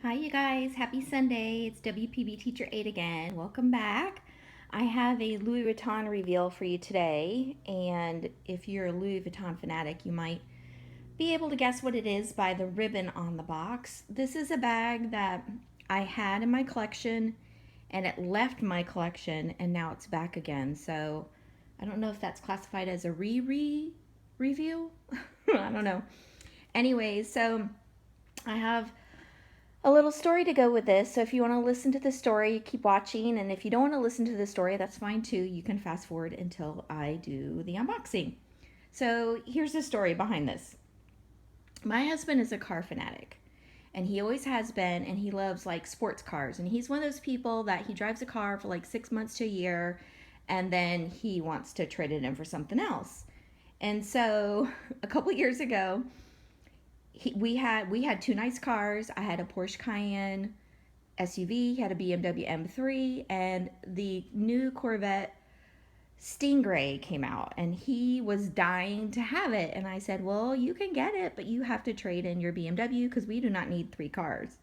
Hi, you guys. Happy Sunday. It's WPB Teacher 8 again. Welcome back. I have a Louis Vuitton reveal for you today. And if you're a Louis Vuitton fanatic, you might be able to guess what it is by the ribbon on the box. This is a bag that I had in my collection and it left my collection and now it's back again. So I don't know if that's classified as a reveal. I don't know. Anyways, so I have a little story to go with this. So if you want to listen to the story, keep watching. And if you don't want to listen to the story, that's fine too. You can fast forward until I do the unboxing. So here's the story behind this. My husband is a car fanatic. And he always has been, and he loves like sports cars. And he's one of those people that he drives a car for like 6 months to a year, and then he wants to trade it in for something else. And so a couple years ago, we had two nice cars. I had a Porsche Cayenne SUV, had a BMW M3, and the new Corvette Stingray came out, and he was dying to have it. And I said, "Well, you can get it, but you have to trade in your BMW because we do not need three cars."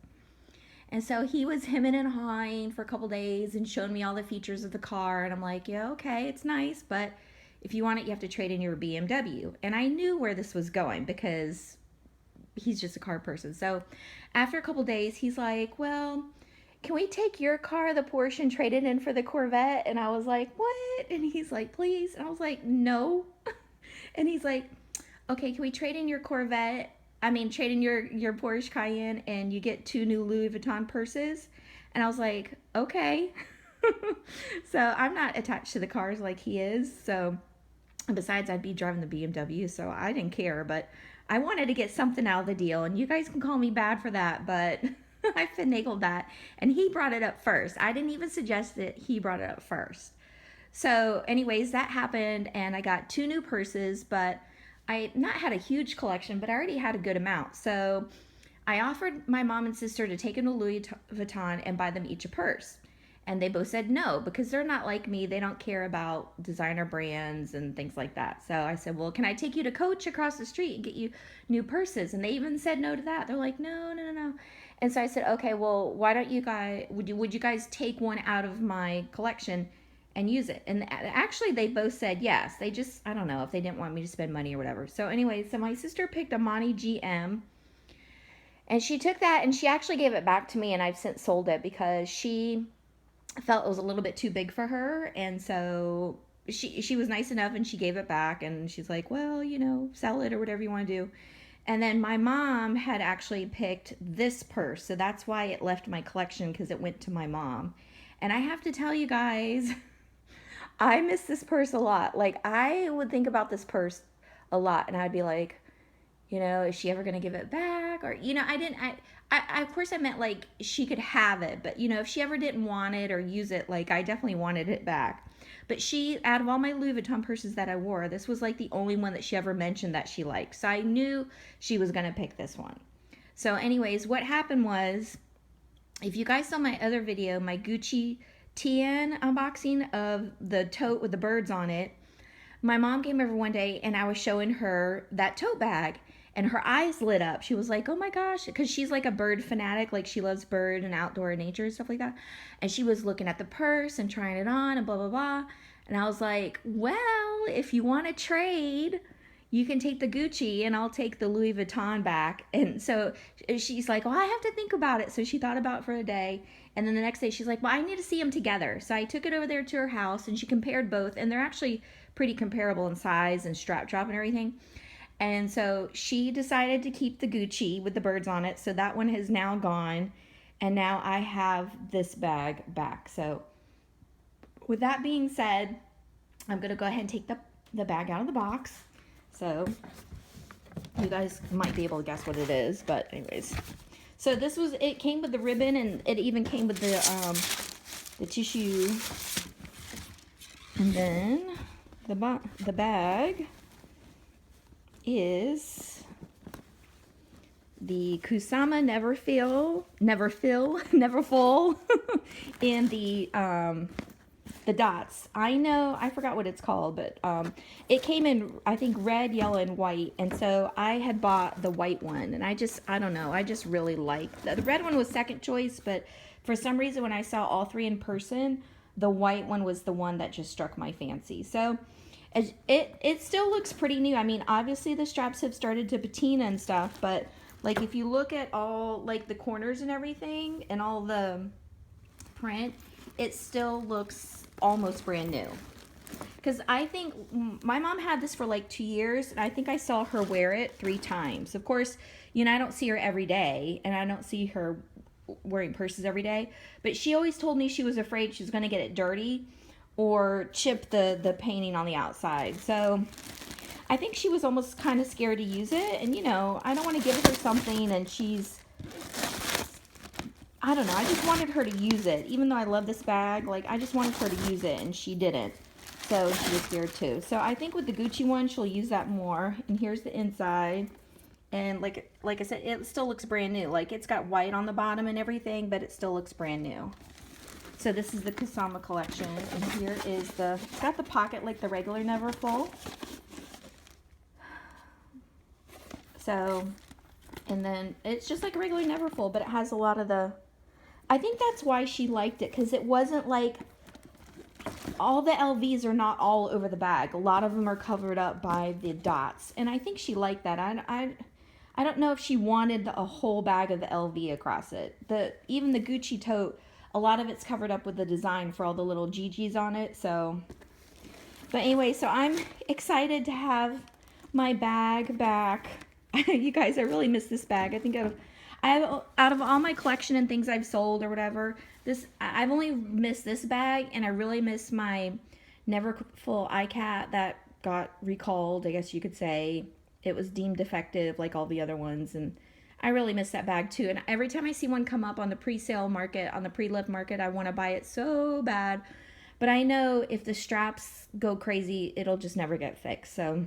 And so he was hemming and hawing for a couple days and showed me all the features of the car, and I'm like, "Yeah, okay, it's nice, but if you want it, you have to trade in your BMW." And I knew where this was going because he's just a car person. So after a couple days, he's like, "Well, can we take your car, the Porsche, and trade it in for the Corvette?" And I was like, "What?" And he's like, "Please." And I was like, "No." And he's like, "Okay, can we trade in your Corvette? I mean, trade in your Porsche Cayenne and you get two new Louis Vuitton purses?" And I was like, "Okay." So I'm not attached to the cars like he is. So besides, I'd be driving the BMW, so I didn't care. But I wanted to get something out of the deal, and you guys can call me bad for that, but I finagled that. And he brought it up first. I didn't even suggest it, he brought it up first. So, anyways, that happened, and I got two new purses, but I not had a huge collection, but I already had a good amount. So I offered my mom and sister to take them to Louis Vuitton and buy them each a purse. And they both said no because they're not like me. They don't care about designer brands and things like that. So I said, "Well, can I take you to Coach across the street and get you new purses?" And they even said no to that. They're like, "No, no, no, no." And so I said, "Okay, well, why don't you guys, would you guys take one out of my collection and use it?" And actually, they both said yes. They just, I don't know if they didn't want me to spend money or whatever. So anyway, so my sister picked a Monty GM, and she took that and she actually gave it back to me, and I've since sold it because she felt it was a little bit too big for her. And so she was nice enough and she gave it back, and she's like, "Well, sell it or whatever you want to do." And then my mom had actually picked this purse, so that's why it left my collection, because it went to my mom. And I have to tell you guys, I miss this purse a lot. Like, I would think about this purse a lot, and I'd be like, is she ever going to give it back? Or, I didn't, of course I meant like she could have it, but if she ever didn't want it or use it, like I definitely wanted it back. But she, out of all my Louis Vuitton purses that I wore, this was like the only one that she ever mentioned that she liked. So I knew she was going to pick this one. So anyways, what happened was, if you guys saw my other video, my Gucci Tian unboxing of the tote with the birds on it, my mom came over one day and I was showing her that tote bag, and her eyes lit up. She was like, "Oh my gosh," because she's like a bird fanatic. Like, she loves bird and outdoor nature and stuff like that. And she was looking at the purse and trying it on and blah, blah, blah. And I was like, "Well, if you want to trade, you can take the Gucci and I'll take the Louis Vuitton back." And so she's like, "Well, I have to think about it." So she thought about it for a day. And then the next day she's like, "Well, I need to see them together." So I took it over there to her house and she compared both. And they're actually pretty comparable in size and strap drop and everything. And so she decided to keep the Gucci with the birds on it. So that one has now gone. And now I have this bag back. So with that being said, I'm going to go ahead and take the bag out of the box. So you guys might be able to guess what it is. But anyways. So it came with the ribbon, and it even came with the tissue. And then the bag is the Kusama Never Full in the the dots. I know, I forgot what it's called, but it came in, I think, red, yellow, and white. And so I had bought the white one, and I don't know, I just really liked the red one was second choice, but for some reason when I saw all three in person, the white one was the one that just struck my fancy. So it still looks pretty new. I mean, obviously the straps have started to patina and stuff, but like if you look at all like the corners and everything and all the print, it still looks almost brand new. Because I think my mom had this for like 2 years, and I think I saw her wear it 3 times. Of course, you know, I don't see her every day, and I don't see her wearing purses every day, but she always told me she was afraid she was going to get it dirty or chip the painting on the outside. So I think she was almost kind of scared to use it, and you know, I don't want to give her something and she's, I don't know, I just wanted her to use it. Even though I love this bag, like I just wanted her to use it, and she didn't. So she was scared too. So I think with the Gucci one, she'll use that more. And here's the inside. And like I said, it still looks brand new. Like it's got white on the bottom and everything, but it still looks brand new. So this is the Kusama collection. And here is it's got the pocket like the regular Neverfull. So, and then it's just like a regular Neverfull, but it has a lot of I think that's why she liked it, because it wasn't like, all the LVs are not all over the bag. A lot of them are covered up by the dots. And I think she liked that. I don't know if she wanted a whole bag of the LV across it. Even the Gucci tote, a lot of it's covered up with the design for all the little GGs on it. So, but anyway, so I'm excited to have my bag back. You guys, I really miss this bag. I think out of all my collection and things I've sold or whatever, I've only missed this bag, and I really miss my Neverfull iCat that got recalled, I guess you could say. It was deemed defective like all the other ones, and I really miss that bag too. And every time I see one come up on the pre-sale market, on the pre-loved market, I want to buy it so bad. But I know if the straps go crazy, it'll just never get fixed. So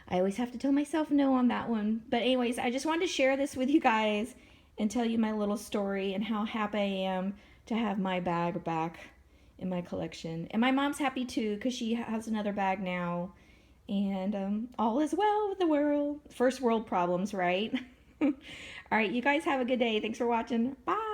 I always have to tell myself no on that one. But anyways, I just wanted to share this with you guys and tell you my little story and how happy I am to have my bag back in my collection. And my mom's happy too, because she has another bag now. And all is well with the world. First world problems, right? All right, you guys have a good day. Thanks for watching. Bye.